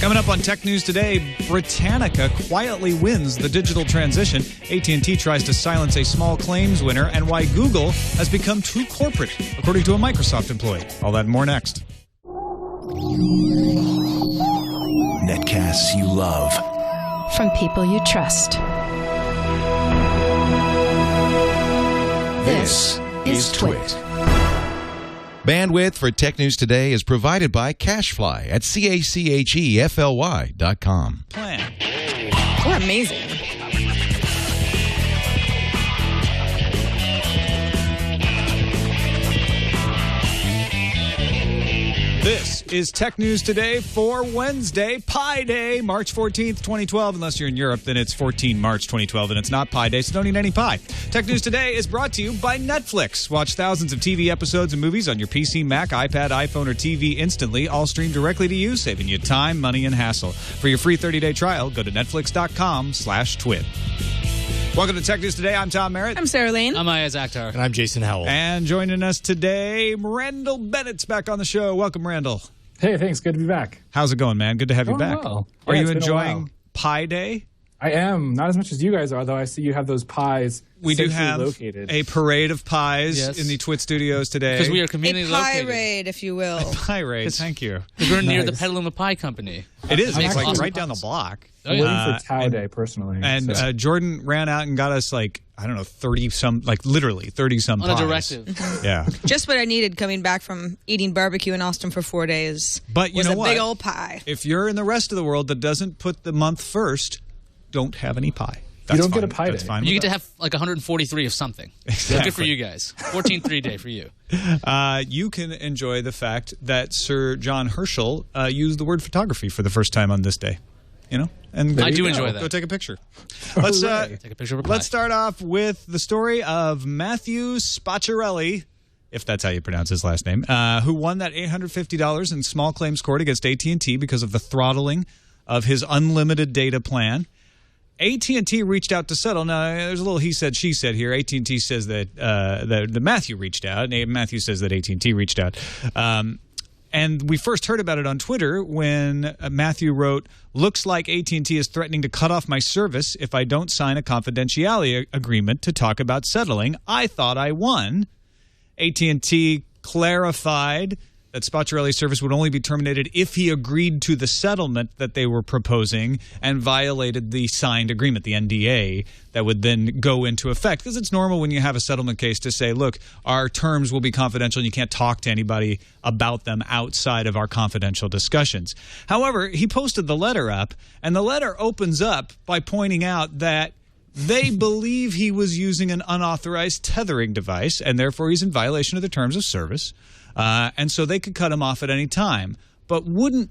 Coming up on Tech News Today, Britannica quietly wins the digital transition. AT&T tries to silence a small claims winner, and why Google has become too corporate, according to a Microsoft employee. All that and more next. Netcasts you love. From people you trust. This is TWiT. Bandwidth for Tech News Today is provided by Cachefly at CACHEFLY.com. Plan. We're amazing. This is Tech News Today for Wednesday, Pi Day, March 14th, 2012. Unless you're in Europe, then it's 14 March 2012, and it's not Pi Day, so don't eat any pie. Tech News Today is brought to you by Netflix. Watch thousands of TV episodes and movies on your PC, Mac, iPad, iPhone, or TV instantly, all streamed directly to you, saving you time, money, and hassle. For your free 30-day trial, go to netflix.com/twit. Welcome to Tech News Today. I'm Tom Merritt. I'm Sarah Lane. I'm Iyaz Akhtar. And I'm Jason Howell. And joining us today, Randall Bennett's back on the show. Welcome, Randall. Hey, thanks. Good to be back. How's it going, man? Good to have you back. Well. Are Yeah, you it's been a enjoying while. Pi Day? I am. Not as much as you guys are, though. I see you have those pies We do centrally have located. a parade of pies Yes. in the TWiT studios today. Because we are A conveniently pie located. raid, if you will. Parade, thank you. Because we're near the Nice. Petaluma Pie Company. It is. It makes It's like awesome right down the pies. block. Oh, I'm yeah. waiting for Tau Day, personally. And so. Jordan ran out and got us like, I don't know, 30-some, like literally 30-some On pies. a directive. Yeah. Just what I needed coming back from eating barbecue in Austin for 4 days. But you was know a what? big old pie. If you're in the rest of the world that doesn't put the month first, don't have any pie. You don't get fine. a pie That's day. fine You with get to have like 143 of something. Exactly. Good for you guys. 14-3 day for you. You can enjoy the fact that Sir John Herschel used the word photography for the first time on this day. You know, and I do go. enjoy that. Go take a picture. Let's Take a picture of a pie. let's start off with the story of Matthew Spacciarelli, if that's how you pronounce his last name, who won that $850 in small claims court against AT&T because of the throttling of his unlimited data plan. AT&T reached out to settle. Now, there's a little he said, she said here. AT&T says that Matthew reached out. Matthew says that AT&T reached out. And we first heard about it on Twitter when Matthew wrote, "Looks like AT&T is threatening to cut off my service if I don't sign a confidentiality agreement to talk about settling. I thought I won." AT&T clarified that Spacciarelli's service would only be terminated if he agreed to the settlement that they were proposing and violated the signed agreement, the NDA, that would then go into effect. Because it's normal when you have a settlement case to say, look, our terms will be confidential and you can't talk to anybody about them outside of our confidential discussions. However, he posted the letter up, and the letter opens up by pointing out that they believe he was using an unauthorized tethering device, and therefore he's in violation of the terms of service. And so they could cut him off at any time. But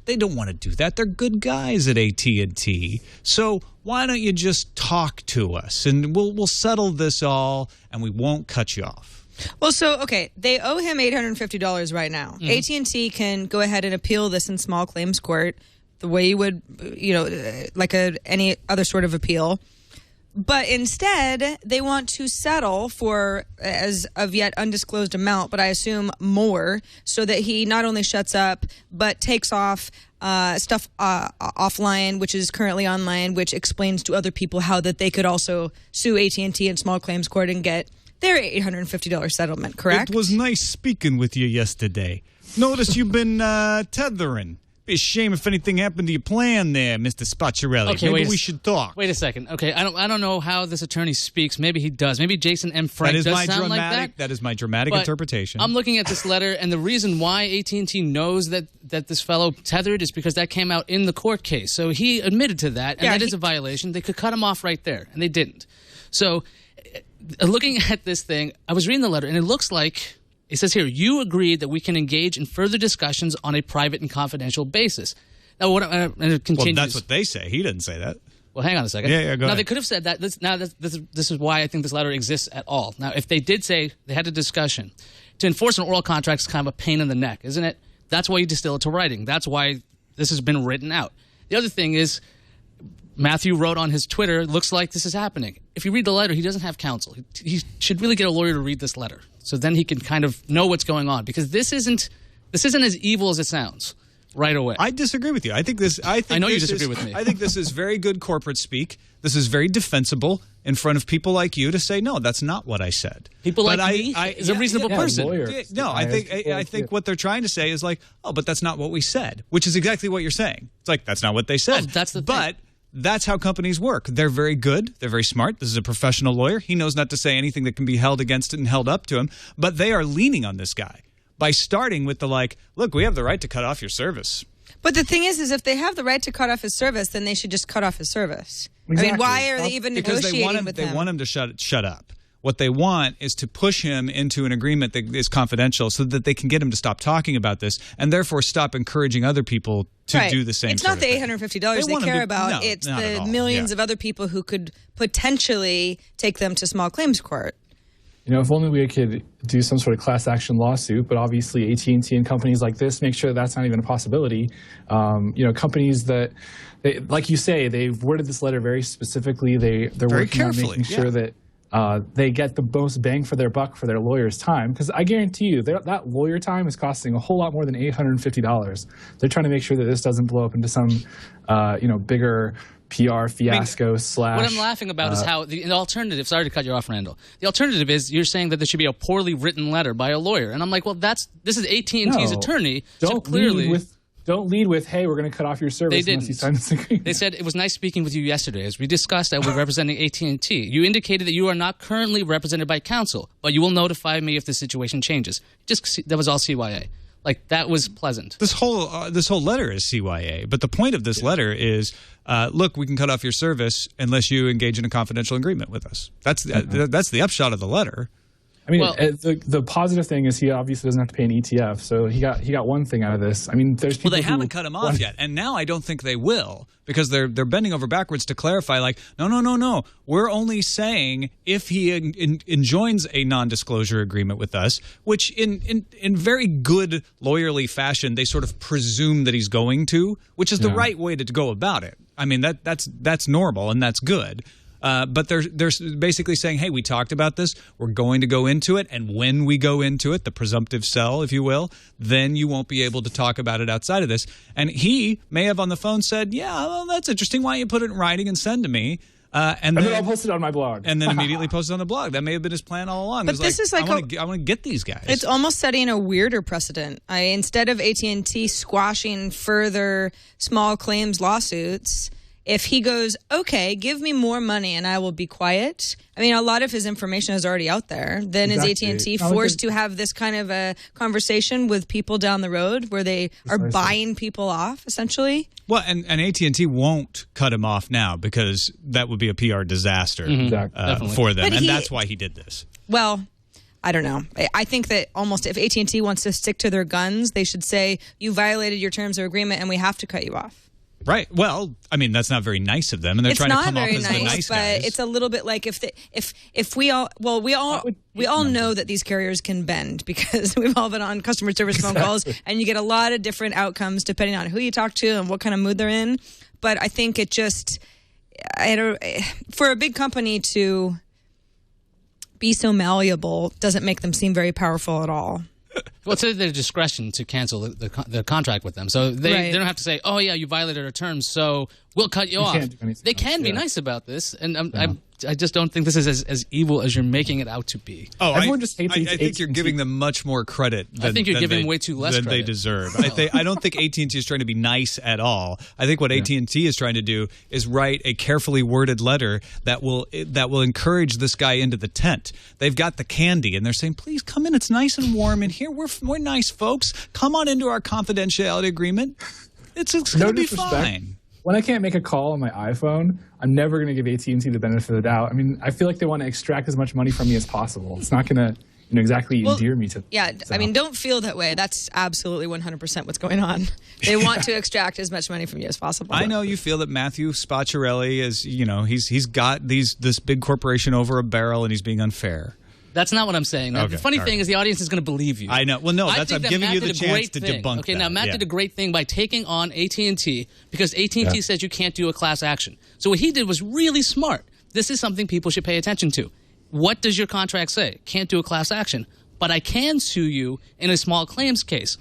they don't want to do that. They're good guys at AT&T. So why don't you just talk to us, and we'll settle this all, and we won't cut you off. Well, so, okay, they owe him $850 right now. AT&T can go ahead and appeal this in small claims court the way you would, like any other sort of appeal. But instead, they want to settle for, as of yet, undisclosed amount, but I assume more, so that he not only shuts up, but takes off stuff offline, which is currently online, which explains to other people how that they could also sue AT&T in small claims court and get their $850 settlement, correct? It was nice speaking with you yesterday. Notice you've been tethering. Be a shame if anything happened to your plan there, Mr. Spacciarelli. Okay, Maybe we should talk. Wait a second. Okay, I don't know how this attorney speaks. Maybe he does. Maybe Jason M. Frank That is does my sound dramatic. like that. That is my dramatic But interpretation. I'm looking at this letter, and the reason why AT&T knows that this fellow tethered is because that came out in the court case. So he admitted to that, and Yeah, that is a violation. They could cut him off right there, and they didn't. So looking at this thing, I was reading the letter, and it looks like it says here, you agreed that we can engage in further discussions on a private and confidential basis. Now, and it continues. Well, that's what they say. He didn't say that. Well, hang on a second. Yeah, go Now, ahead. they could have said that. This is why I think this letter exists at all. Now, if they did say they had a discussion, to enforce an oral contract is kind of a pain in the neck, isn't it? That's why you distill it to writing. That's why this has been written out. The other thing is, Matthew wrote on his Twitter, looks like this is happening. If you read the letter, he doesn't have counsel. He should really get a lawyer to read this letter, so then he can kind of know what's going on, because this isn't as evil as it sounds. right away. I disagree with you. I know you disagree with me. I think this is very good corporate speak. This is very defensible in front of people like you to say, no, that's not what I said. People like me is a reasonable person. Lawyers. No, I think what they're trying to say is like, oh, but that's not what we said, which is exactly what you're saying. It's like, that's not what they said. Oh, that's the thing. But that's how companies work. They're very good. They're very smart. This is a professional lawyer. He knows not to say anything that can be held against it and held up to him. But they are leaning on this guy by starting with the like, look, we have the right to cut off your service. But the thing is if they have the right to cut off his service, then they should just cut off his service. Exactly. I mean, why are they even negotiating with him? They want him to shut up. What they want is to push him into an agreement that is confidential so that they can get him to stop talking about this and therefore stop encouraging other people to do the same. It's not the $850 they care about. No, it's not the at all. millions of other people who could potentially take them to small claims court. You know, if only we could do some sort of class action lawsuit, but obviously AT&T and companies like this make sure that's not even a possibility. You know, companies that, like you say, they've worded this letter very specifically. They're very working on making sure that they get the most bang for their buck for their lawyer's time. Because I guarantee you, that lawyer time is costing a whole lot more than $850. They're trying to make sure that this doesn't blow up into some, bigger PR fiasco slash. What I'm laughing about is how the alternative. Sorry to cut you off, Randall. The alternative is you're saying that there should be a poorly written letter by a lawyer, and I'm like, well, this is AT&T's attorney. So clearly, don't lead with, hey, we're going to cut off your service unless you sign this agreement. They said, it was nice speaking with you yesterday. As we discussed, I was representing AT&T. You indicated that you are not currently represented by counsel, but you will notify me if the situation changes. That was all CYA. Like, that was pleasant. This whole letter is CYA, but the point of this letter is, look, we can cut off your service unless you engage in a confidential agreement with us. That's the upshot of the letter. I mean, the positive thing is he obviously doesn't have to pay an ETF, so he got one thing out of this. I mean, there's people they haven't cut him off yet, and now I don't think they will because they're bending over backwards to clarify. Like, no, we're only saying if he enjoins a non-disclosure agreement with us, which in very good lawyerly fashion they sort of presume that he's going to, which is the right way to go about it. I mean, that's normal and that's good. But they're basically saying, hey, we talked about this. We're going to go into it. And when we go into it, the presumptive sell, if you will, then you won't be able to talk about it outside of this. And he may have on the phone said, yeah, well, that's interesting. Why don't you put it in writing and send to me? And then I'll post it on my blog. And then immediately post it on the blog. That may have been his plan all along. But this is like I want to get these guys. It's almost setting a weirder precedent. Instead of AT&T squashing further small claims lawsuits, if he goes, okay, give me more money and I will be quiet. I mean, a lot of his information is already out there. Then is AT&T forced to have this kind of a conversation with people down the road where they are buying people off, essentially? Well, and AT&T won't cut him off now because that would be a PR disaster for them. And that's why he did this. Well, I don't know. I think that almost if AT&T wants to stick to their guns, they should say, you violated your terms of agreement and we have to cut you off. Right. Well, I mean, that's not very nice of them, and they're trying to come off as the nice guys. But it's a little bit like if we all know that these carriers can bend because we've all been on customer service phone calls, and you get a lot of different outcomes depending on who you talk to and what kind of mood they're in. But I think it just, for a big company to be so malleable doesn't make them seem very powerful at all. Well, it's at their discretion to cancel the contract with them. So they don't have to say, oh, yeah, you violated our terms, so we'll cut you off. They can be nice about this, and I just don't think this is as evil as you're making it out to be. Oh, I think you're giving them much more credit than, I think you're giving way too less than credit. They deserve. I don't think AT&T is trying to be nice at all. I think what AT&T is trying to do is write a carefully worded letter that will encourage this guy into the tent. They've got the candy, and they're saying, please come in. It's nice and warm in here. We're nice folks. Come on into our confidentiality agreement. It's going to be fine. When I can't make a call on my iPhone, I'm never going to give AT&T the benefit of the doubt. I mean, I feel like they want to extract as much money from me as possible. It's not going to exactly endear me to. Yeah, so. I mean, don't feel that way. That's absolutely 100% what's going on. They want to extract as much money from you as possible. I know you feel that Matthew Spacciarelli is, he's got this big corporation over a barrel and he's being unfair. That's not what I'm saying. Okay, the funny thing is the audience is going to believe you. I know. Well, no, I'm giving you the chance to debunk that. Now, Matt did a great thing by taking on AT&T because AT&T says you can't do a class action. So what he did was really smart. This is something people should pay attention to. What does your contract say? Can't do a class action, but I can sue you in a small claims case.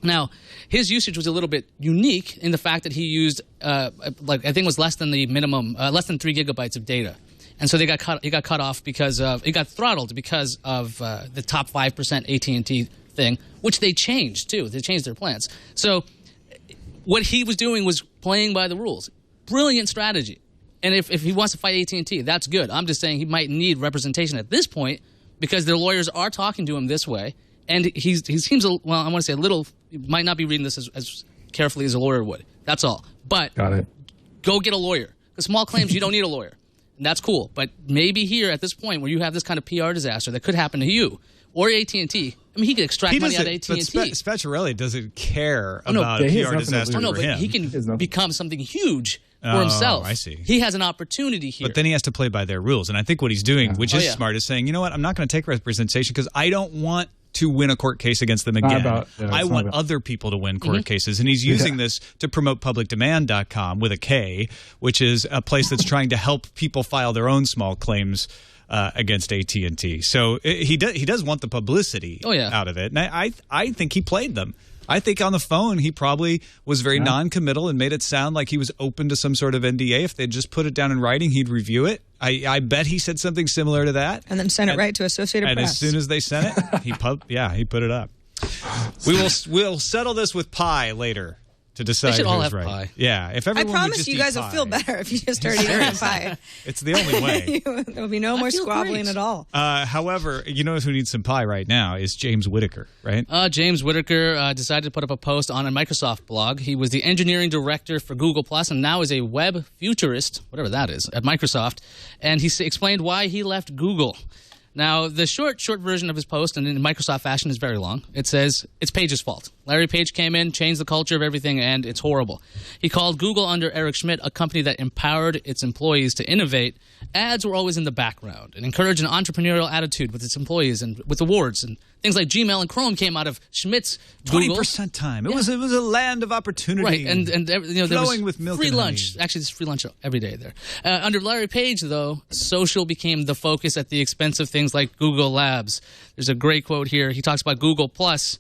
Now, his usage was a little bit unique in the fact that he used, I think it was less than the minimum, less than 3 gigabytes of data. And so he got cut off because of, it got throttled because of the top 5% AT&T thing, which they changed too. They changed their plans. So what he was doing was playing by the rules. Brilliant strategy. And if he wants to fight AT&T, that's good. I'm just saying he might need representation at this point because their lawyers are talking to him this way. And he seems, I want to say a little, might not be reading this as carefully as a lawyer would. That's all. But Got it. Go get a lawyer. Because small claims, you don't need a lawyer. And that's cool. But maybe here at this point where you have this kind of PR disaster that could happen to you or AT&T, I mean, he could extract money out of AT&T. But Spacciarelli doesn't care about a PR disaster but for him. He can become something huge for himself. I see. He has an opportunity here. But then he has to play by their rules. And I think what he's doing, which is smart, is saying, you know what, I'm not going to take representation because I don't want to win a court case against them again. I want other people to win court cases. And he's using this to promote publicdemand.com with a K, which is a place that's trying to help people file their own small claims against AT&T. So he does want the publicity out of it. And I think he played them. I think on the phone he probably was very non-committal and made it sound like he was open to some sort of NDA. If they'd just put it down in writing, he'd review it. I bet he said something similar to that. And then sent it right to Associated Press. And as soon as they sent it, he put it up. We'll settle this with Pi later to decide they should all who's have right. Pi. Yeah, if everyone I would promise just you eat guys will pie. feel better if you just started eating pie. It's the only way. There'll be no more squabbling at all. However, you know who needs some pie right now is James Whittaker, right? James Whittaker decided to put up a post on a Microsoft blog. He was the engineering director for Google Plus and now is a web futurist, whatever that is, at Microsoft. And he explained why he left Google. Now, the short version of his post, and in Microsoft fashion, is very long. It says, it's Page's fault. Larry Page came in, changed the culture of everything, and it's horrible. He called Google under Eric Schmidt a company that empowered its employees to innovate. Ads were always in the background and encouraged an entrepreneurial attitude with its employees and with awards. And things like Gmail and Chrome came out of Schmidt's Google. 20% time. It was a land of opportunity. Right, and there was with milk free and lunch. honey. Actually, there's free lunch every day there. Under Larry Page, though, social became the focus at the expense of things like Google Labs. There's a great quote here. He talks about Google Plus.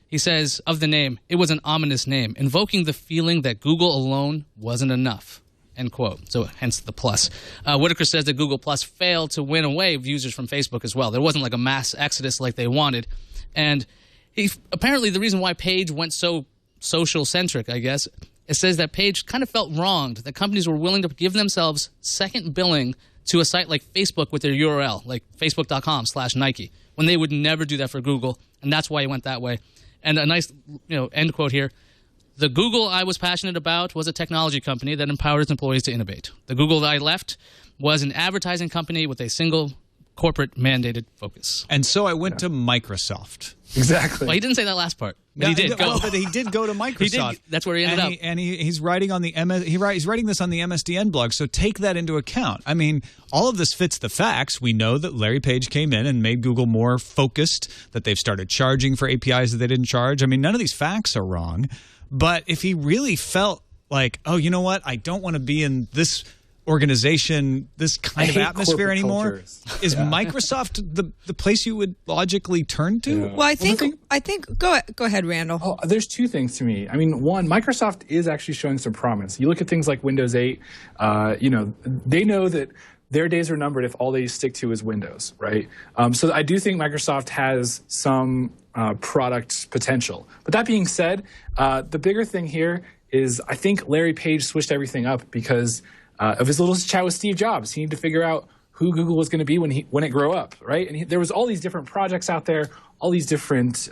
He says, of the name, it was an ominous name, invoking the feeling that Google alone wasn't enough. End quote. So hence the plus. Whittaker says that Google Plus failed to win away users from Facebook as well. There wasn't like a mass exodus like they wanted. And apparently the reason why Page went so social-centric, I guess, it says that Page kind of felt wronged, that companies were willing to give themselves second billing to a site like Facebook with their URL, like facebook.com/Nike, when they would never do that for Google. And that's why he went that way. And a nice end quote here. The Google I was passionate about was a technology company that empowered its employees to innovate. The Google that I left was an advertising company with a single corporate mandated focus. And so I went to Microsoft. Exactly. Well, he didn't say that last part, but he did go. But he did go to Microsoft. That's where he ended up. And he's writing on the he's writing this on the MSDN blog. So take that into account. I mean, all of this fits the facts. We know that Larry Page came in and made Google more focused. That they've started charging for APIs that they didn't charge. I mean, none of these facts are wrong. But if he really felt like, oh, you know what, I don't want to be in this organization, this kind of atmosphere anymore, is Microsoft the place you would logically turn to? Yeah. Well, I think go ahead, Randall. Oh, there's two things to me. I mean, one, Microsoft is actually showing some promise. You look at things like Windows 8, they know that their days are numbered if all they stick to is Windows, right? So I do think Microsoft has some product potential. But that being said, the bigger thing here is I think Larry Page switched everything up because of his little chat with Steve Jobs. He needed to figure out who Google was going to be when it grew up, right? And there was all these different projects out there, all these different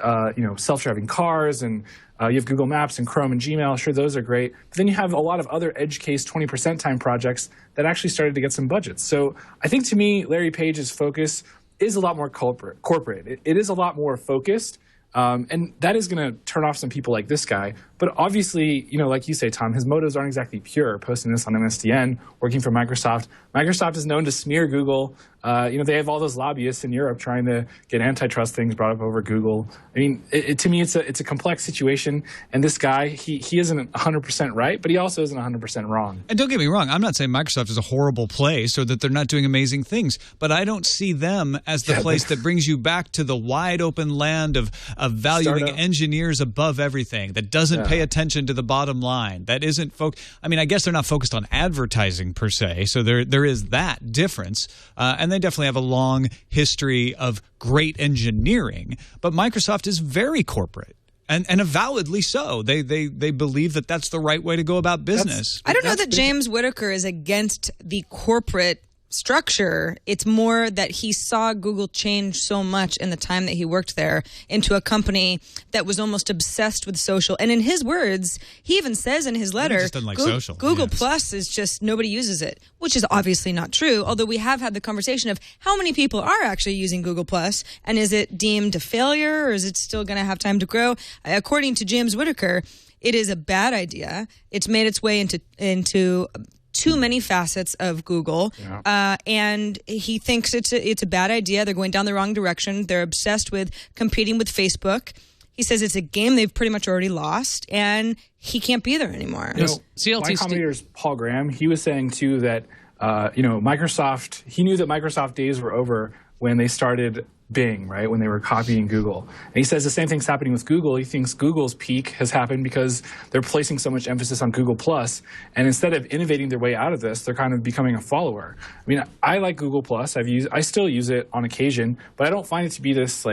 self-driving cars, and you have Google Maps and Chrome and Gmail. Sure, those are great. But then you have a lot of other edge case 20% time projects that actually started to get some budgets. So I think to me, Larry Page's focus is a lot more corporate. It is a lot more focused. And that is going to turn off some people like this guy. But obviously, like you say, Tom, his motives aren't exactly pure, posting this on MSDN, working for Microsoft. Microsoft is known to smear Google. They have all those lobbyists in Europe trying to get antitrust things brought up over Google. I mean, to me, it's a complex situation. And this guy, he isn't 100% right, but he also isn't 100% wrong. And don't get me wrong, I'm not saying Microsoft is a horrible place or that they're not doing amazing things, but I don't see them as the place that brings you back to the wide open land of valuing engineers above everything, that doesn't pay attention to the bottom line, that isn't I mean, I guess they're not focused on advertising per se, so there is that difference, and they definitely have a long history of great engineering, but Microsoft is very corporate. And avowedly so. They believe that that's the right way to go about business. I don't know that James Whittaker is against the corporate structure. It's more that he saw Google change so much in the time that he worked there into a company that was almost obsessed with social. And in his words, he even says in his letter, just doesn't like social. Google Plus is just, nobody uses it, which is obviously not true. Although we have had the conversation of how many people are actually using Google Plus, and is it deemed a failure, or is it still going to have time to grow? According to James Whittaker, it is a bad idea. It's made its way into too many facets of Google, and he thinks it's a bad idea. They're going down the wrong direction. They're obsessed with competing with Facebook. He says it's a game they've pretty much already lost, and he can't be there anymore. My commentator's Paul Graham, he was saying too that Microsoft, he knew that Microsoft days were over when they started Bing, right, when they were copying Google. And he says the same thing's happening with Google. He thinks Google's peak has happened because they're placing so much emphasis on Google Plus, and instead of innovating their way out of this, they're kind of becoming a follower. I mean, I like Google Plus. I still use it on occasion, but I don't find it to be this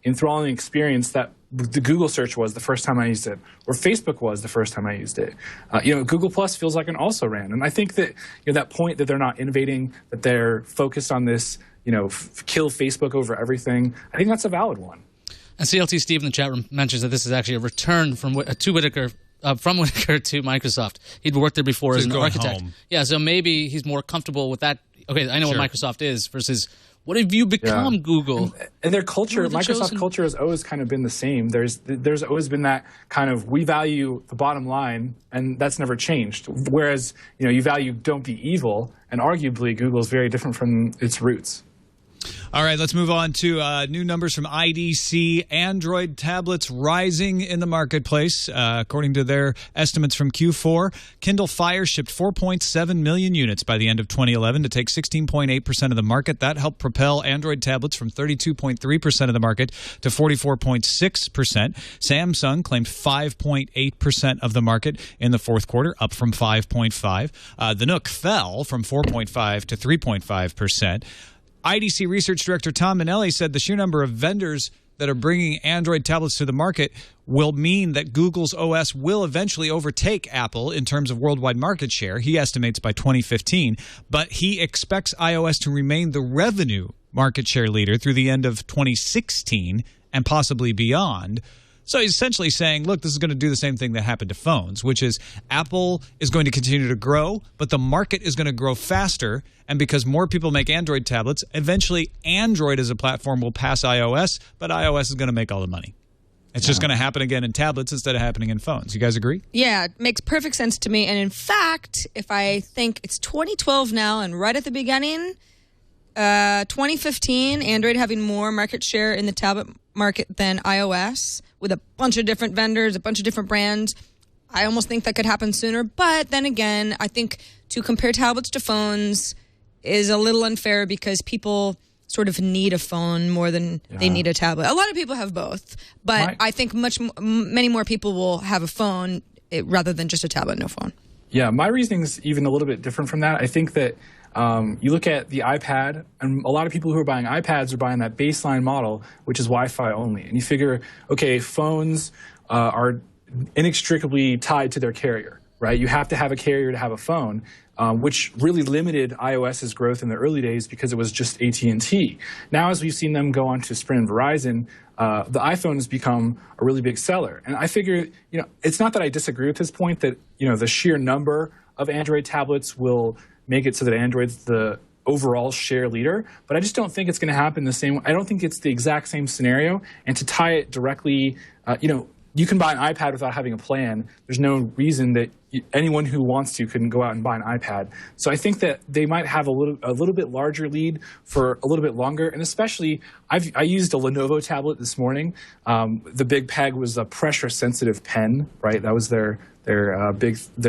enthralling experience that the Google search was the first time I used it, or Facebook was the first time I used it. Google Plus feels like an also-ran, and I think that that point that they're not innovating, that they're focused on this kill Facebook over everything, I think that's a valid one. And CLT Steve in the chat room mentions that this is actually a return from Whittaker to Microsoft. He'd worked there before as an architect. Home. Yeah, so maybe he's more comfortable with that. Okay, I know what Microsoft is versus what have you become, Google? And their culture, Microsoft culture has always kind of been the same. There's always been that kind of, we value the bottom line, and that's never changed. Whereas, you value don't be evil, and arguably Google is very different from its roots. All right, let's move on to new numbers from IDC. Android tablets rising in the marketplace. According to their estimates from Q4, Kindle Fire shipped 4.7 million units by the end of 2011 to take 16.8% of the market. That helped propel Android tablets from 32.3% of the market to 44.6%. Samsung claimed 5.8% of the market in the fourth quarter, up from 5.5%. The Nook fell from 4.5% to 3.5%. IDC Research Director Tom Minnelli said the sheer number of vendors that are bringing Android tablets to the market will mean that Google's OS will eventually overtake Apple in terms of worldwide market share. He estimates by 2015, but he expects iOS to remain the revenue market share leader through the end of 2016 and possibly beyond. So he's essentially saying, look, this is going to do the same thing that happened to phones, which is Apple is going to continue to grow, but the market is going to grow faster. And because more people make Android tablets, eventually Android as a platform will pass iOS, but iOS is going to make all the money. It's just going to happen again in tablets instead of happening in phones. You guys agree? Yeah, it makes perfect sense to me. And in fact, if I think it's 2012 now and right at the beginning, 2015, Android having more market share in the tablet market than iOS with a bunch of different vendors, a bunch of different brands. I almost think that could happen sooner. But then again, I think to compare tablets to phones is a little unfair because people sort of need a phone more than they need a tablet. A lot of people have both, but I think many more people will have a phone rather than just a tablet, no phone. Yeah, my reasoning is even a little bit different from that. I think that you look at the iPad, and a lot of people who are buying iPads are buying that baseline model, which is Wi-Fi only. And you figure, okay, phones are inextricably tied to their carrier, right? You have to have a carrier to have a phone, which really limited iOS's growth in the early days because it was just AT&T. Now, as we've seen them go on to Sprint and Verizon, the iPhone has become a really big seller. And I figure, it's not that I disagree with his point that, the sheer number of Android tablets will make it so that Android's the overall share leader, but I just don't think it's going to happen the same way. I don't think it's the exact same scenario. And to tie it directly, you can buy an iPad without having a plan. There's no reason that anyone who wants to couldn't go out and buy an iPad. So I think that they might have a little bit larger lead for a little bit longer. And especially, I used a Lenovo tablet this morning. The big peg was a pressure-sensitive pen, right? That was their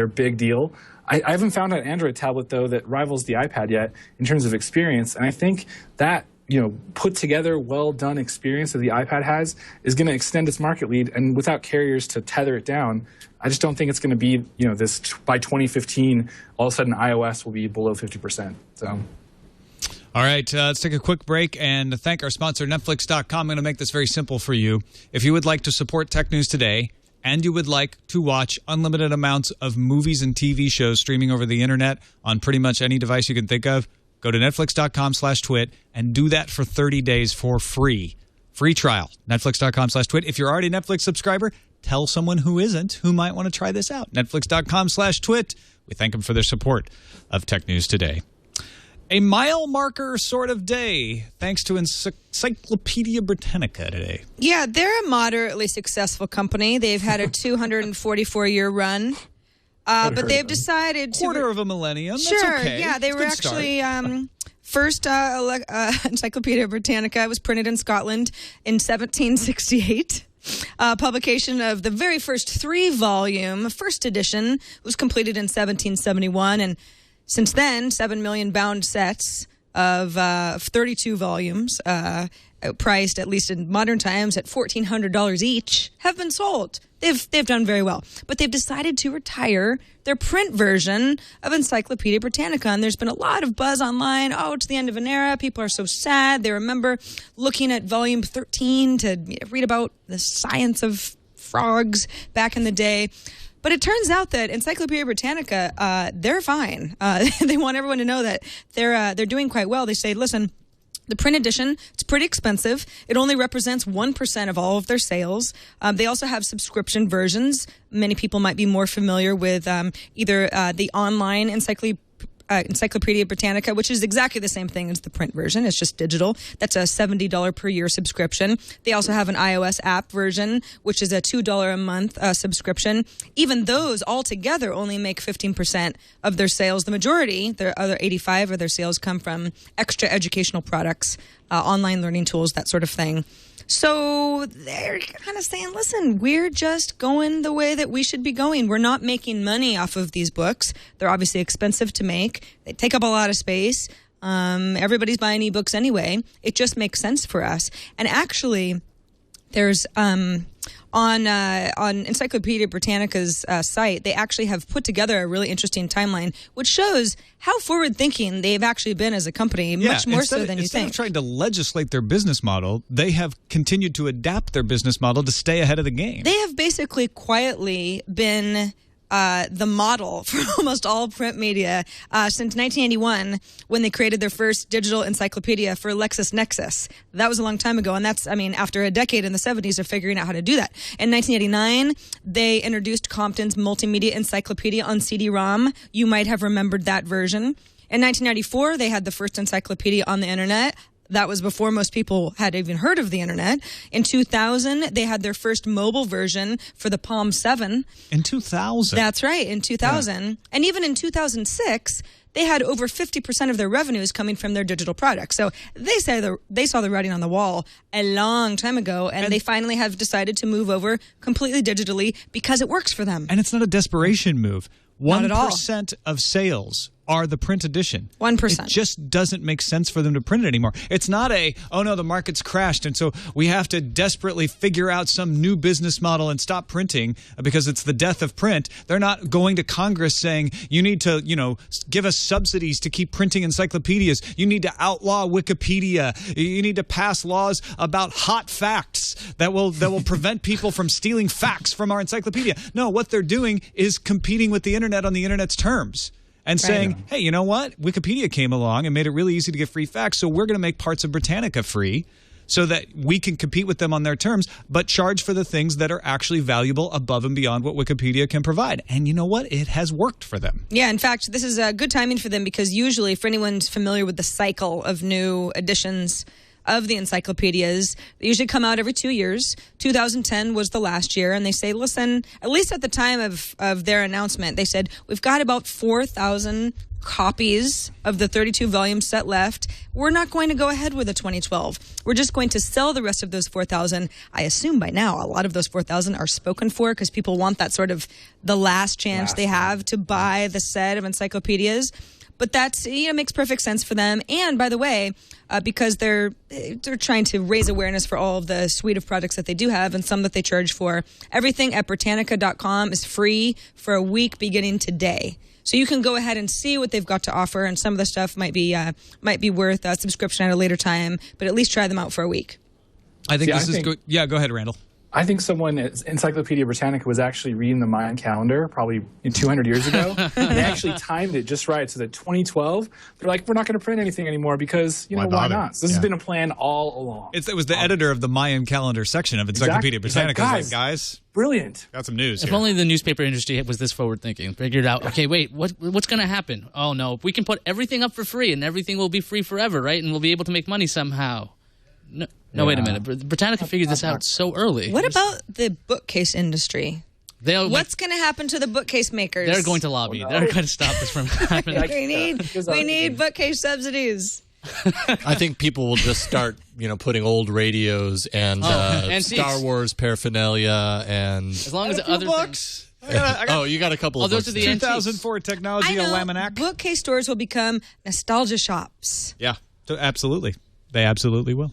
big deal. I haven't found an Android tablet, though, that rivals the iPad yet in terms of experience. And I think that put together, well-done experience that the iPad has is going to extend its market lead. And without carriers to tether it down, I just don't think it's going to be, this by 2015, all of a sudden iOS will be below 50%. So. All right, let's take a quick break and thank our sponsor, Netflix.com. I'm going to make this very simple for you. If you would like to support Tech News Today and you would like to watch unlimited amounts of movies and TV shows streaming over the internet on pretty much any device you can think of, go to netflix.com/twit and do that for 30 days for free. Free trial, netflix.com/twit. If you're already a Netflix subscriber, tell someone who isn't who might want to try this out. Netflix.com/twit. We thank them for their support of Tech News Today. A mile marker sort of day, thanks to Encyclopedia Britannica today. Yeah, they're a moderately successful company. They've had a 244-year run. But they've decided to... Quarter of a millennium. Sure, that's okay. yeah. They were actually... First Encyclopedia Britannica was printed in Scotland in 1768. Publication of the very first 3-volume, first edition, was completed in 1771. And since then, 7 million bound sets of 32 volumes, priced, at least in modern times, at $1,400 each, have been sold. They've done very well. But they've decided to retire their print version of Encyclopedia Britannica. And there's been a lot of buzz online. Oh, it's the end of an era. People are so sad. They remember looking at volume 13 to read about the science of frogs back in the day. But it turns out that Encyclopedia Britannica, they're fine. They want everyone to know that they're doing quite well. They say, listen, the print edition, it's pretty expensive. It only represents 1% of all of their sales. They also have subscription versions. Many people might be more familiar with either the online Encyclopedia Britannica, which is exactly the same thing as the print version. It's just digital. That's a $70 per year subscription. They also have an iOS app version, which is a $2 a month subscription. Even those altogether only make 15% of their sales. The majority, their other 85% of their sales, come from extra educational products, online learning tools, that sort of thing. So they're kind of saying, listen, we're just going the way that we should be going. We're not making money off of these books. They're obviously expensive to make. They take up a lot of space. Everybody's buying ebooks anyway. It just makes sense for us. And actually, there's on Encyclopedia Britannica's site, they actually have put together a really interesting timeline, which shows how forward-thinking they've actually been as a company, much more so than you think. Instead of trying to legislate their business model, they have continued to adapt their business model to stay ahead of the game. They have basically quietly been the model for almost all print media since 1981, when they created their first digital encyclopedia for LexisNexis. That was a long time ago, and that's, after a decade in the 70s of figuring out how to do that. In 1989, they introduced Compton's Multimedia Encyclopedia on CD-ROM. You might have remembered that version. In 1994, they had the first encyclopedia on the internet. That was before most people had even heard of the internet. In 2000, they had their first mobile version for the Palm 7. In 2000? That's right, in 2000. Yeah. And even in 2006, they had over 50% of their revenues coming from their digital products. So they saw the writing on the wall a long time ago, and they finally have decided to move over completely digitally because it works for them. And it's not a desperation move. Not at all. 1% of sales are the print edition. 1%. It just doesn't make sense for them to print it anymore. It's not oh no, the market's crashed, and so we have to desperately figure out some new business model and stop printing because it's the death of print. They're not going to Congress saying, you need to, give us subsidies to keep printing encyclopedias. You need to outlaw Wikipedia. You need to pass laws about hot facts that will prevent people from stealing facts from our encyclopedia. No, what they're doing is competing with the internet on the internet's terms. And saying, hey, you know what? Wikipedia came along and made it really easy to get free facts, so we're going to make parts of Britannica free so that we can compete with them on their terms, but charge for the things that are actually valuable above and beyond what Wikipedia can provide. And you know what? It has worked for them. Yeah, in fact, this is good timing for them because usually, for anyone who's familiar with the cycle of new editions of the encyclopedias. They usually come out every 2 years. 2010 was the last year, and they say, listen, at least at the time of their announcement, they said, we've got about 4,000 copies of the 32-volume set left. We're not going to go ahead with the 2012. We're just going to sell the rest of those 4,000. I assume by now a lot of those 4,000 are spoken for because people want that sort of the last chance they have to buy the set of encyclopedias. But that's, makes perfect sense for them. And by the way, because they're trying to raise awareness for all of the suite of products that they do have and some that they charge for, everything at Britannica.com is free for a week beginning today. So you can go ahead and see what they've got to offer, and some of the stuff might be worth a subscription at a later time, but at least try them out for a week. I think this is good. Yeah, go ahead, Randall. I think someone at Encyclopedia Britannica was actually reading the Mayan calendar probably 200 years ago. And they actually timed it just right. So that 2012, they're like, we're not going to print anything anymore because, why not? So this has been a plan all along. It was the editor of the Mayan calendar section of Encyclopedia Britannica. Like, guys, brilliant. Got some news If here. only the newspaper industry was this forward-thinking. Figured out, okay, wait, what's going to happen? Oh, no, we can put everything up for free, and everything will be free forever, right? And we'll be able to make money somehow. No, wait a minute. Britannica figured this out so early. What about the bookcase industry? What's going to happen to the bookcase makers? They're going to lobby. They're going to stop this from happening. we need bookcase subsidies. I think people will just start, putting old radios and Star Wars paraphernalia and as long as other books. You got a couple of those books. are the 2004 Technology Almanac. Bookcase stores will become nostalgia shops. Yeah, absolutely. They absolutely will.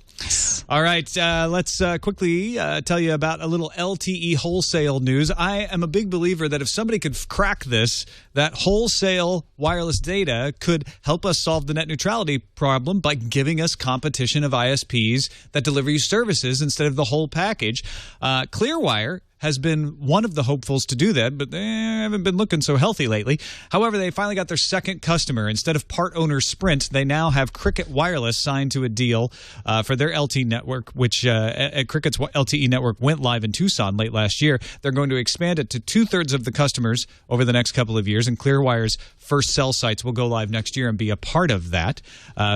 All right, let's quickly tell you about a little LTE Wholesale news. I am a big believer that if somebody could crack this, that wholesale wireless data could help us solve the net neutrality problem by giving us competition of ISPs that deliver you services instead of the whole package. Clearwire has been one of the hopefuls to do that, but they haven't been looking so healthy lately. However, they finally got their second customer. Instead of part owner Sprint, they now have Cricket Wireless signed to a deal for their LTE network, which Cricket's LTE network went live in Tucson late last year. They're going to expand it to 2/3 of the customers over the next couple of years, and Clearwire's first cell sites will go live next year and be a part of that.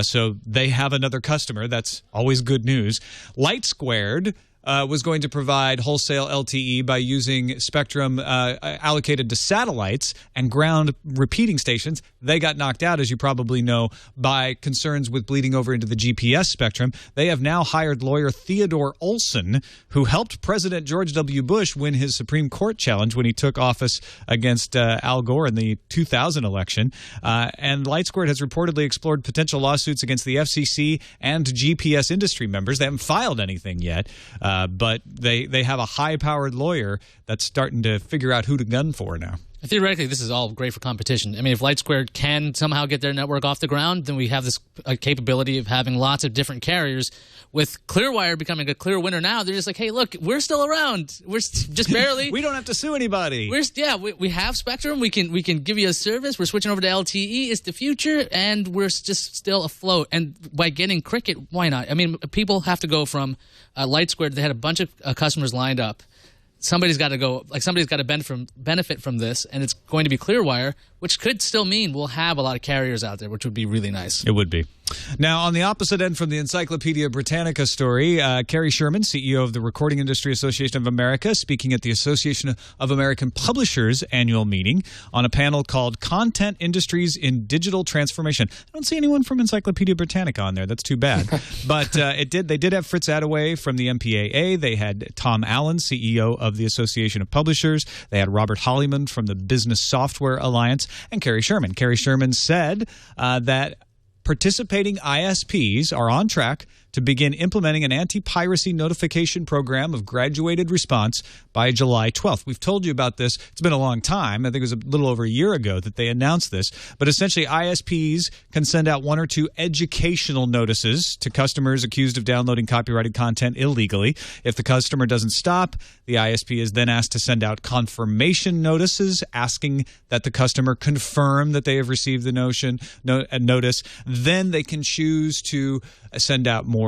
So they have another customer. That's always good news. Light Squared was going to provide wholesale LTE by using spectrum allocated to satellites and ground repeating stations. They got knocked out, as you probably know, by concerns with bleeding over into the GPS spectrum. They have now hired lawyer Theodore Olson, who helped President George W. Bush win his Supreme Court challenge when he took office against Al Gore in the 2000 election. And LightSquared has reportedly explored potential lawsuits against the FCC and GPS industry members. They haven't filed anything yet. But they have a high-powered lawyer that's starting to figure out who to gun for now. Theoretically, this is all great for competition. I mean, if LightSquared can somehow get their network off the ground, then we have this capability of having lots of different carriers. With Clearwire becoming a clear winner now, they're just like, hey, look, we're still around. We're just barely. We don't have to sue anybody. We have Spectrum. We can give you a service. We're switching over to LTE. It's the future, and we're just still afloat. And by getting Cricket, why not? I mean, people have to go from LightSquared. They had a bunch of customers lined up. Somebody's got to go, somebody's got to benefit from this, and it's going to be Clearwire, which could still mean we'll have a lot of carriers out there, which would be really nice. It would be. Now, on the opposite end from the Encyclopedia Britannica story, Carrie Sherman, CEO of the Recording Industry Association of America, speaking at the Association of American Publishers annual meeting on a panel called Content Industries in Digital Transformation. I don't see anyone from Encyclopedia Britannica on there. That's too bad. But they did have Fritz Attaway from the MPAA. They had Tom Allen, CEO of the Association of Publishers. They had Robert Hollyman from the Business Software Alliance, and Carrie Sherman. Carrie Sherman said that participating ISPs are on track to begin implementing an anti-piracy notification program of graduated response by July 12th. We've told you about this. It's been a long time. I think it was a little over a year ago that they announced this. But essentially, ISPs can send out 1 or 2 educational notices to customers accused of downloading copyrighted content illegally. If the customer doesn't stop, the ISP is then asked to send out confirmation notices asking that the customer confirm that they have received the notice. Then they can choose to send out more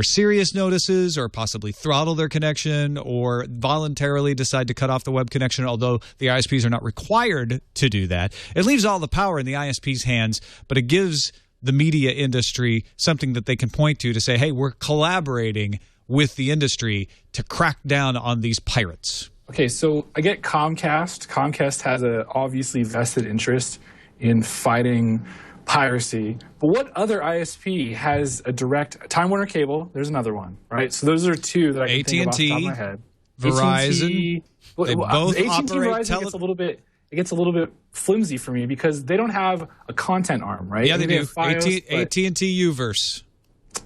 serious notices, or possibly throttle their connection, or voluntarily decide to cut off the web connection, although the ISPs are not required to do that. It leaves all the power in the ISP's hands, but it gives the media industry something that they can point to say, hey, we're collaborating with the industry to crack down on these pirates? Okay, so I get Comcast. Comcast has a obviously vested interest in fighting piracy. But what other ISP has a direct... Time Warner Cable, there's another one, right? So those are two that I can think of off the top of my head. Verizon. They both AT&T operate Verizon gets a little bit flimsy for me because they don't have a content arm, right? Yeah, they do. AT&T Uverse.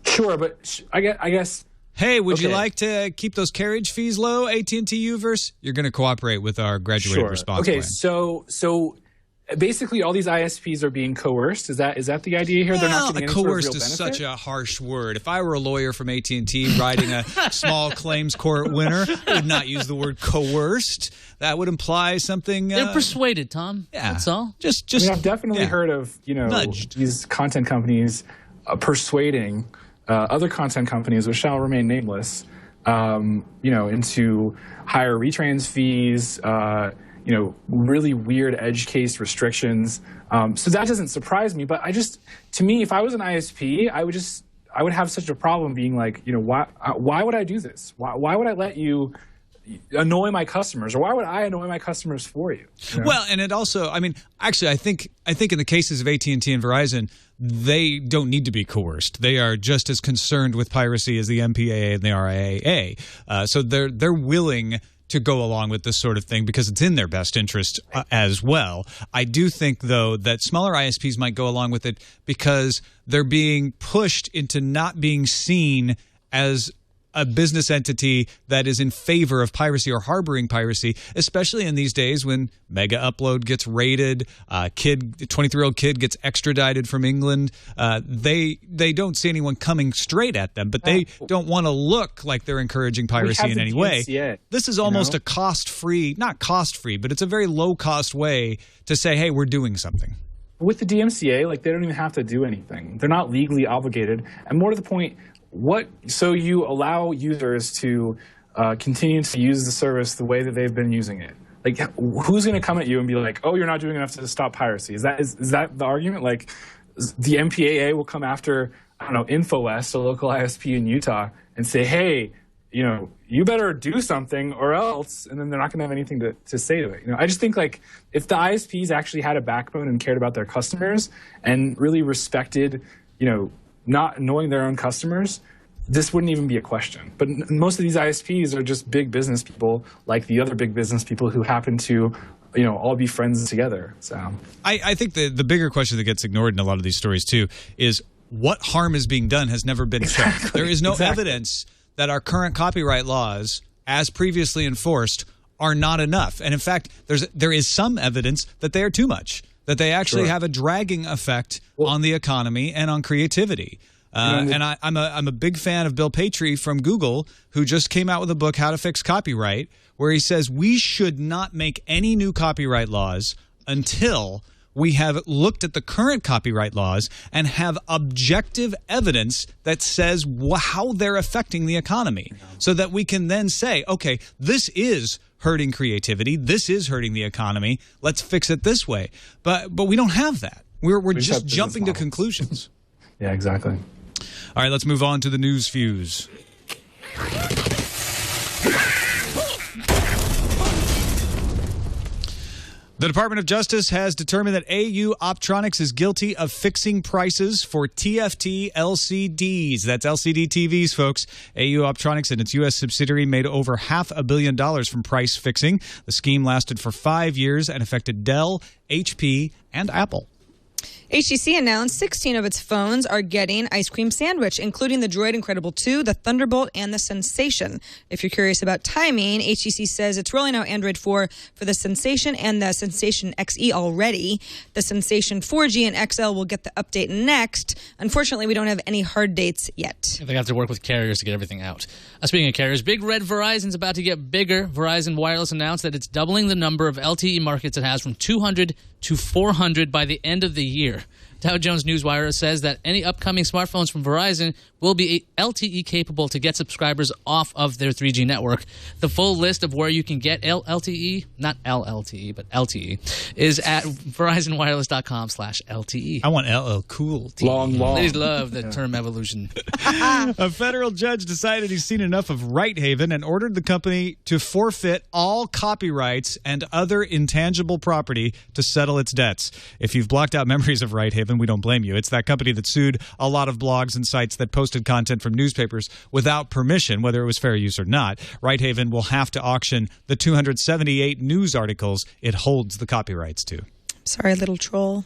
Sure, but I guess... Hey, would you like to keep those carriage fees low, AT&T Uverse? You're going to cooperate with our graduated response plan. So basically all these ISPs are being coerced. Is that the idea here? Well, they're not getting any sort of real coerced is such a harsh word. If I were a lawyer from AT&T writing a small claims court winner, I would not use the word coerced. That would imply something. They're persuaded, Tom. Yeah, that's all. Just. I mean, I've definitely heard of nudged. These content companies persuading other content companies, which shall remain nameless, into higher retrans fees. Really weird edge case restrictions. So that doesn't surprise me. But to me, if I was an ISP, I would have such a problem being like, why would I do this? Why would I let you annoy my customers, or why would I annoy my customers for you? Well, and it also, I mean, actually, I think in the cases of AT&T and Verizon, they don't need to be coerced. They are just as concerned with piracy as the MPAA and the RIAA. So they're willing to go along with this sort of thing because it's in their best interest as well. I do think, though, that smaller ISPs might go along with it because they're being pushed into not being seen as a business entity that is in favor of piracy or harboring piracy, especially in these days when Mega Upload gets raided, 23-year-old kid gets extradited from England. They don't see anyone coming straight at them, but they don't want to look like they're encouraging piracy in any way. This is almost a cost-free, not cost-free, but it's a very low-cost way to say, hey, we're doing something. With the DMCA, they don't even have to do anything. They're not legally obligated. And more to the point, so you allow users to continue to use the service the way that they've been using it. Who's going to come at you and be like, oh, you're not doing enough to stop piracy? Is that the argument? The MPAA will come after, I don't know, InfoWest, a local ISP in Utah, and say, hey, you better do something or else, and then they're not going to have anything to say to it. I just think if the ISPs actually had a backbone and cared about their customers and really respected, not annoying their own customers, this wouldn't even be a question. But most of these ISPs are just big business people, like the other big business people who happen to, all be friends together. So I think the bigger question that gets ignored in a lot of these stories too is what harm is being done has never been checked. There is no evidence that our current copyright laws, as previously enforced, are not enough. And in fact, there is some evidence that they are too much, that they actually have a dragging effect on the economy and on creativity. And I'm a big fan of Bill Patry from Google, who just came out with a book, How to Fix Copyright, where he says we should not make any new copyright laws until we have looked at the current copyright laws and have objective evidence that says how they're affecting the economy, so that we can then say, okay, this is hurting creativity, this is hurting the economy, let's fix it this way. But we don't have that. We're just jumping to conclusions. Yeah, exactly. All right, let's move on to the news fuse. The Department of Justice has determined that AU Optronics is guilty of fixing prices for TFT LCDs. That's LCD TVs, folks. AU Optronics and its U.S. subsidiary made over $500 million from price fixing. The scheme lasted for 5 years and affected Dell, HP, and Apple. HTC announced 16 of its phones are getting Ice Cream Sandwich, including the Droid Incredible 2, the Thunderbolt, and the Sensation. If you're curious about timing, HTC says it's rolling out Android 4 for the Sensation and the Sensation XE already. The Sensation 4G and XL will get the update next. Unfortunately, we don't have any hard dates yet. They have to work with carriers to get everything out. Speaking of carriers, Big Red Verizon's about to get bigger. Verizon Wireless announced that it's doubling the number of LTE markets it has from 200 to 400 by the end of the year. Dow Jones Newswire says that any upcoming smartphones from Verizon will be LTE capable to get subscribers off of their 3G network. The full list of where you can get LTE, not LLTE, but LTE, is at verizonwireless.com/LTE. I want LL Cool. Long. Ladies love the term evolution. A federal judge decided he's seen enough of Righthaven and ordered the company to forfeit all copyrights and other intangible property to settle its debts. If you've blocked out memories of Righthaven, we don't blame you. It's that company that sued a lot of blogs and sites that posted content from newspapers without permission, whether it was fair use or not. Righthaven will have to auction the 278 news articles it holds the copyrights to. Sorry, little troll.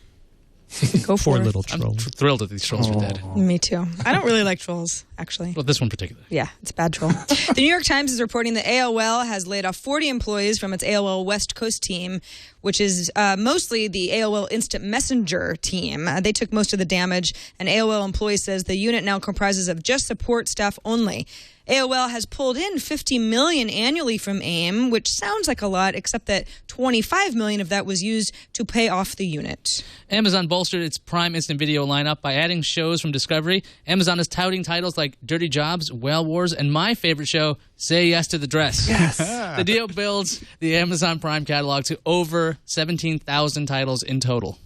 Go for Poor it. little troll. I'm thrilled that these trolls are dead. Me too. I don't really like trolls, actually. Well, this one particularly. Yeah, it's a bad troll. The New York Times is reporting that AOL has laid off 40 employees from its AOL West Coast team, which is mostly the AOL Instant Messenger team. They took most of the damage. An AOL employee says the unit now comprises of just support staff only. AOL has pulled in $50 million annually from AIM, which sounds like a lot, except that $25 million of that was used to pay off the unit. Amazon bolstered its Prime Instant Video lineup by adding shows from Discovery. Amazon is touting titles like Dirty Jobs, Whale Wars, and my favorite show, Say Yes to the Dress. Yes. The deal builds the Amazon Prime catalog to over 17,000 titles in total.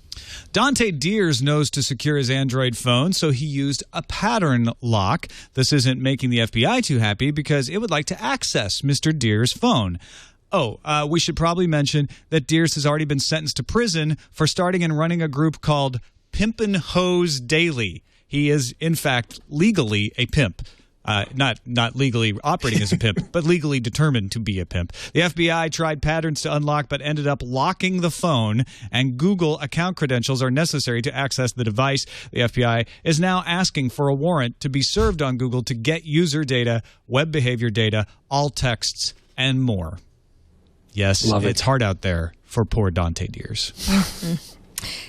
Dante Deers knows to secure his Android phone, so he used a pattern lock. This isn't making the FBI too happy because it would like to access Mr. Deers' phone. We should probably mention that Deers has already been sentenced to prison for starting and running a group called Pimpin' Hoes Daily. He is, in fact, legally a pimp. Not legally operating as a pimp, but legally determined to be a pimp. The FBI tried patterns to unlock, but ended up locking the phone, and Google account credentials are necessary to access the device. The FBI is now asking for a warrant to be served on Google to get user data, web behavior data, all texts, and more. Yes, it's hard out there for poor Dante Deers.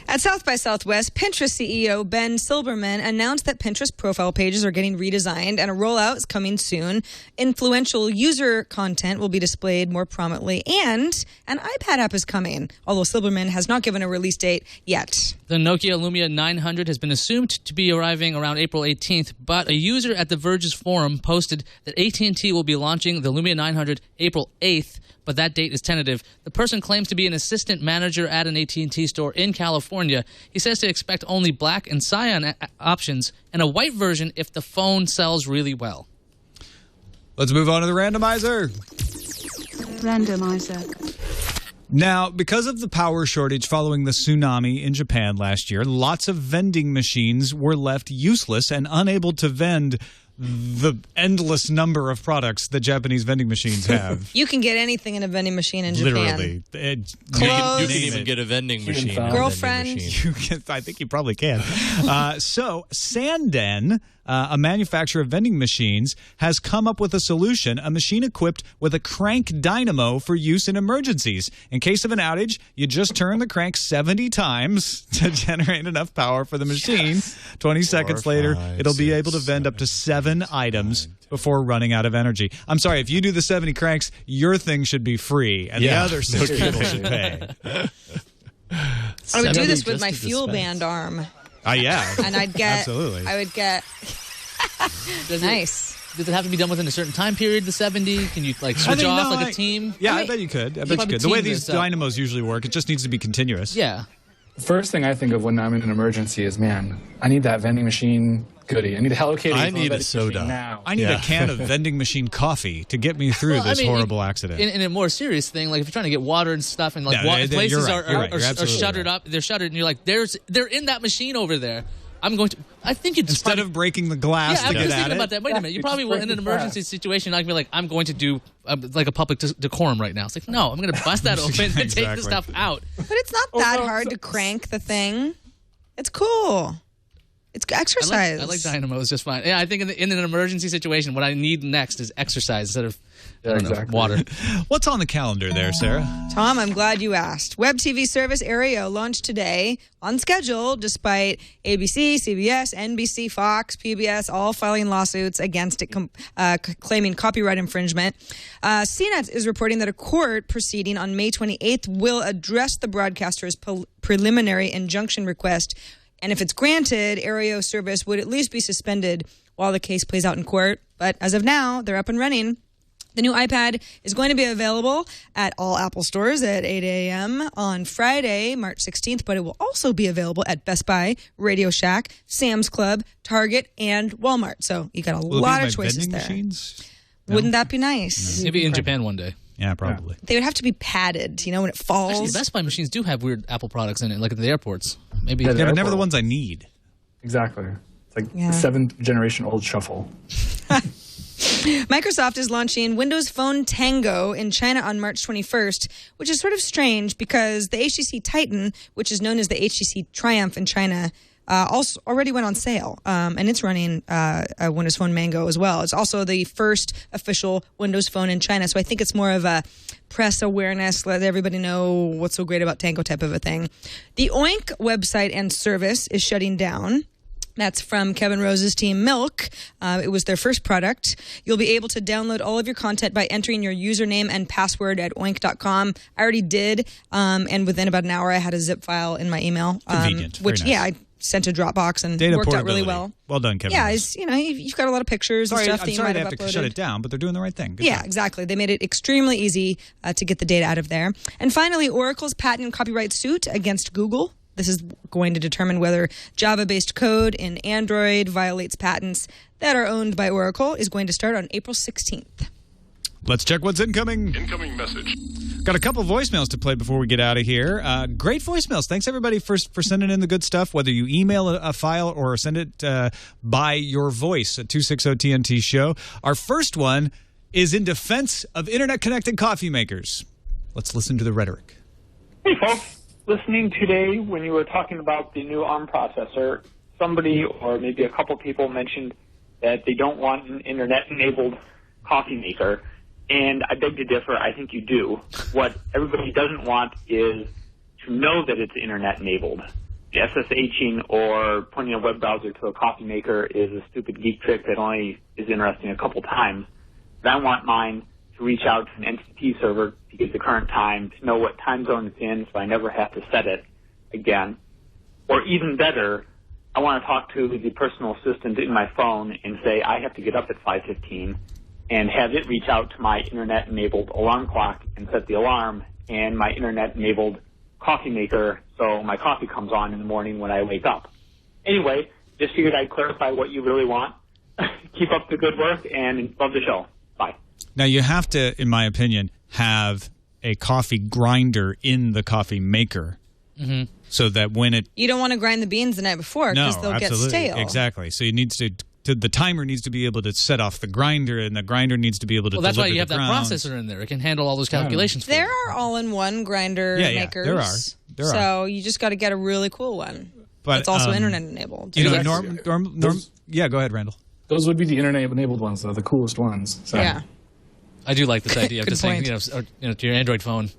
At South by Southwest, Pinterest CEO Ben Silbermann announced that Pinterest profile pages are getting redesigned and a rollout is coming soon. Influential user content will be displayed more prominently, and an iPad app is coming, although Silbermann has not given a release date yet. The Nokia Lumia 900 has been assumed to be arriving around April 18th, but a user at The Verge's forum posted that AT&T will be launching the Lumia 900 April 8th, but that date is tentative. The person claims to be an assistant manager at an AT&T store in California. He says to expect only black and cyan options and a white version if the phone sells really well. Let's move on to the randomizer. Randomizer. Now, because of the power shortage following the tsunami in Japan last year, lots of vending machines were left useless and unable to vend the endless number of products that Japanese vending machines have. You can get anything in a vending machine in Japan. Literally. Clothes. You can even get a vending machine. Girlfriend. I think you probably can. So Sanden, a manufacturer of vending machines, has come up with a solution, a machine equipped with a crank dynamo for use in emergencies. In case of an outage, you just turn the crank 70 times to generate enough power for the machine. 20 seconds later, it'll be able to vend up to 7 items before running out of energy. I'm sorry, if you do the 70 cranks, your thing should be free, and the other 6 people should pay. I would do this with my fuel band arm. Yeah. And I'd get... Absolutely. I would get... Nice. Does it have to be done within a certain time period, the 70? Can you switch off like a team? Yeah, I bet you could. The way these dynamos usually work, it just needs to be continuous. Yeah. The first thing I think of when I'm in an emergency is, man, I need that vending machine goodie. I need a Hello Kitty. I need a soda now. I need a can of vending machine coffee to get me through this horrible accident. In a more serious thing, like if you're trying to get water and stuff, and places are shuttered up, they're shuttered, and you're like, they're in that machine over there. I'm going to. I think it's instead of breaking the glass to get at it. I was thinking about that. Wait a minute. You probably will in an emergency situation. I'd be like, I'm going to do like a public decorum right now. It's like, no, I'm going to bust that open and take the stuff out. But it's not that hard to crank the thing. It's cool. It's exercise. I like dynamos just fine. Yeah, I think in an emergency situation, what I need next is exercise instead of water. What's on the calendar there, Sarah? Tom, I'm glad you asked. Web TV service Aereo launched today on schedule, despite ABC, CBS, NBC, Fox, PBS all filing lawsuits against it, claiming copyright infringement. CNET is reporting that a court proceeding on May 28th will address the broadcaster's preliminary injunction request And if it's granted, Aereo service would at least be suspended while the case plays out in court. But as of now, they're up and running. The new iPad is going to be available at all Apple stores at 8 a.m. on Friday, March 16th, but it will also be available at Best Buy, Radio Shack, Sam's Club, Target, and Walmart. So you got a lot of choices there. Machines? No? Wouldn't that be nice? Maybe in Japan one day. Yeah, probably. They would have to be padded, when it falls. Actually, Best Buy machines do have weird Apple products in it, like at the airports. Maybe. Yeah, but never the ones I need. Exactly. It's like the 7th generation old shuffle. Microsoft is launching Windows Phone Tango in China on March 21st, which is sort of strange because the HTC Titan, which is known as the HTC Triumph in China, also already went on sale, and it's running a Windows Phone Mango as well. It's also the first official Windows Phone in China, so I think it's more of a press awareness, let everybody know what's so great about Tango type of a thing. The Oink website and service is shutting down. That's from Kevin Rose's team, Milk. It was their first product. You'll be able to download all of your content by entering your username and password at oink.com. I already did, and within about an hour, I had a zip file in my email. Convenient. Which, Very nice. I sent to Dropbox and Data worked out really well. Well done, Kevin. Yeah, Rose. you've got a lot of pictures and stuff that you might have to uploaded. shut it down, but they're doing the right thing. Good job. Exactly. They made it extremely easy to get the data out of there. And finally, Oracle's patent and copyright suit against Google. This is going to determine whether Java-based code in Android violates patents that are owned by Oracle, is going to start on April 16th. Let's check what's incoming. Incoming message. Got a couple voicemails to play before we get out of here. Great voicemails. Thanks, everybody, for sending in the good stuff, whether you email a file or send it by your voice at 260-TNT Show. Our first one is in defense of internet-connected coffee makers. Let's listen to the rhetoric. Hey, folks. Listening today when you were talking about the new ARM processor, somebody or maybe a couple people mentioned that they don't want an internet-enabled coffee maker, and I beg to differ. I think you do. What everybody doesn't want is to know that it's internet-enabled. SSHing or pointing a web browser to a coffee maker is a stupid geek trick that only is interesting a couple times. But I want mine to reach out to an NTT server to get the current time, to know what time zone it's in so I never have to set it again. Or even better, I want to talk to the personal assistant in my phone and say I have to get up at 5:15 and have it reach out to my internet-enabled alarm clock and set the alarm and my internet-enabled coffee maker so my coffee comes on in the morning when I wake up. Anyway, just figured I'd clarify what you really want. Keep up the good work and love the show. Bye. Now, you have to, in my opinion, have a coffee grinder in the coffee maker so that when it... You don't want to grind the beans the night before because they'll get stale. Exactly. So you need the timer needs to be able to set off the grinder, and the grinder needs to be able to Well, that's why you have grounds. that processor in there. It can handle all those calculations for you. There are all-in-one grinder makers. There are. So you just got to get a really cool one. But that's also internet-enabled. You know, yeah, go ahead, Randall. Those would be the internet-enabled ones, though, the coolest ones. So. Yeah. I do like this idea of just saying, to your Android phone,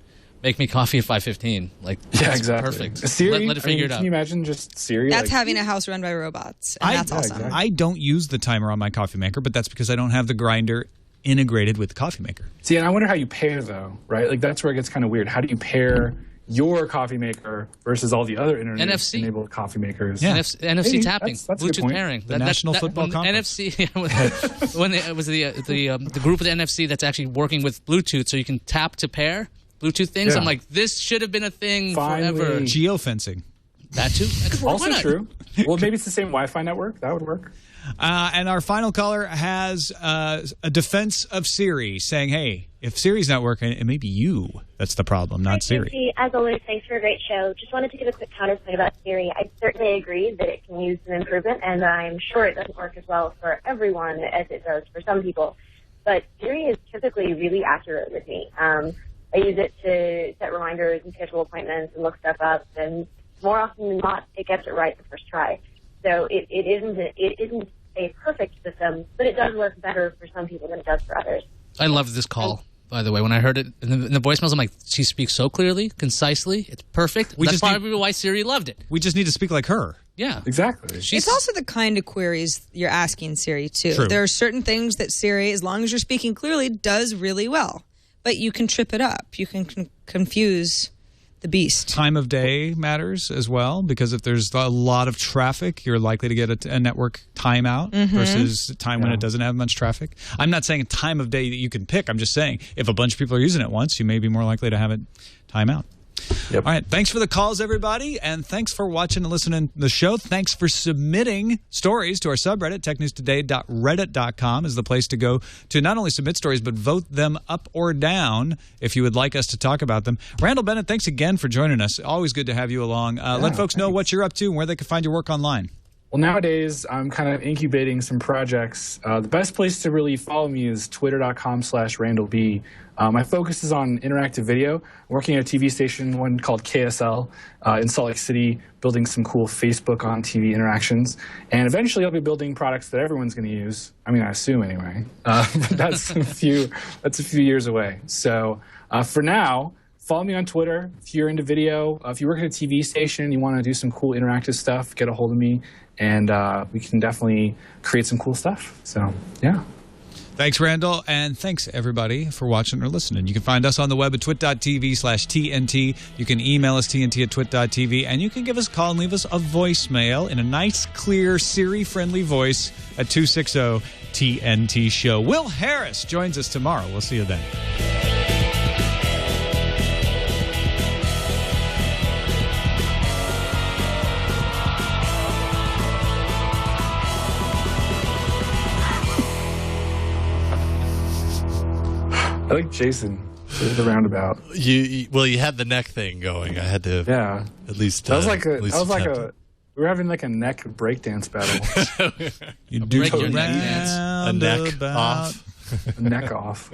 make me coffee at 5:15. Like, yeah, exactly. Perfect. Siri, let it figure it out. Can you imagine just Siri? That's having a house run by robots. And that's awesome. Exactly. I don't use the timer on my coffee maker, but that's because I don't have the grinder integrated with the coffee maker. See, and I wonder how you pair, though, right? Like, that's where it gets kind of weird. How do you pair your coffee maker versus all the other internet-enabled coffee makers? Yeah. NFC tapping, that's Bluetooth pairing. The National Football Conference. NFC, when it was the group of the NFC that's actually working with Bluetooth, so you can tap to pair Bluetooth things. Yeah. I'm like, this should have been a thing Finally. forever. Geofencing. That too. Also true. Well, maybe it's the same Wi-Fi network. That would work. And our final caller has a defense of Siri, saying, hey, if Siri's not working, it may be you that's the problem, not Siri. Tracy, as always, thanks for a great show. Just wanted to give a quick counterpoint about Siri. I certainly agree that it can use some improvement, and I'm sure it doesn't work as well for everyone as it does for some people. But Siri is typically really accurate with me. I use it to set reminders and schedule appointments and look stuff up, and more often than not, it gets it right the first try. So it isn't a perfect system, but it does work better for some people than it does for others. I love this call, by the way. When I heard it in the voicemails, I'm like, she speaks so clearly, concisely. It's perfect. That's probably why Siri loved it. We just need to speak like her. Yeah. Exactly. It's also the kind of queries you're asking Siri, too. True. There are certain things that Siri, as long as you're speaking clearly, does really well. But you can trip it up. You can confuse the beast. Time of day matters as well, because if there's a lot of traffic, you're likely to get a network timeout versus a time when it doesn't have much traffic. I'm not saying a time of day that you can pick. I'm just saying if a bunch of people are using it once, you may be more likely to have it time out. Yep. All right. Thanks for the calls, everybody. And thanks for watching and listening to the show. Thanks for submitting stories to our subreddit. TechNewsToday.reddit.com is the place to go to not only submit stories, but vote them up or down if you would like us to talk about them. Randall, Bennett, thanks again for joining us. Always good to have you along. Let folks know what you're up to and where they can find your work online. Well, nowadays, I'm kind of incubating some projects. The best place to really follow me is twitter.com/RandallB. My focus is on interactive video. I'm working at a TV station, one called KSL, in Salt Lake City, building some cool Facebook on TV interactions. And eventually, I'll be building products that everyone's going to use. I mean, I assume anyway. But that's a few years away. So for now, follow me on Twitter if you're into video. If you work at a TV station and you want to do some cool interactive stuff, get a hold of me, and we can definitely create some cool stuff. So, yeah. Thanks, Randall, and thanks, everybody, for watching or listening. You can find us on the web at twit.tv/TNT. You can email us, tnt@twit.tv, and you can give us a call and leave us a voicemail in a nice, clear, Siri-friendly voice at 260-TNT-SHOW. Will Harris joins us tomorrow. We'll see you then. I like Jason. The roundabout. You had the neck thing going. I had to at least. That was like we were having like a neck breakdance battle. You do break your neck dance. A neck off. A neck off.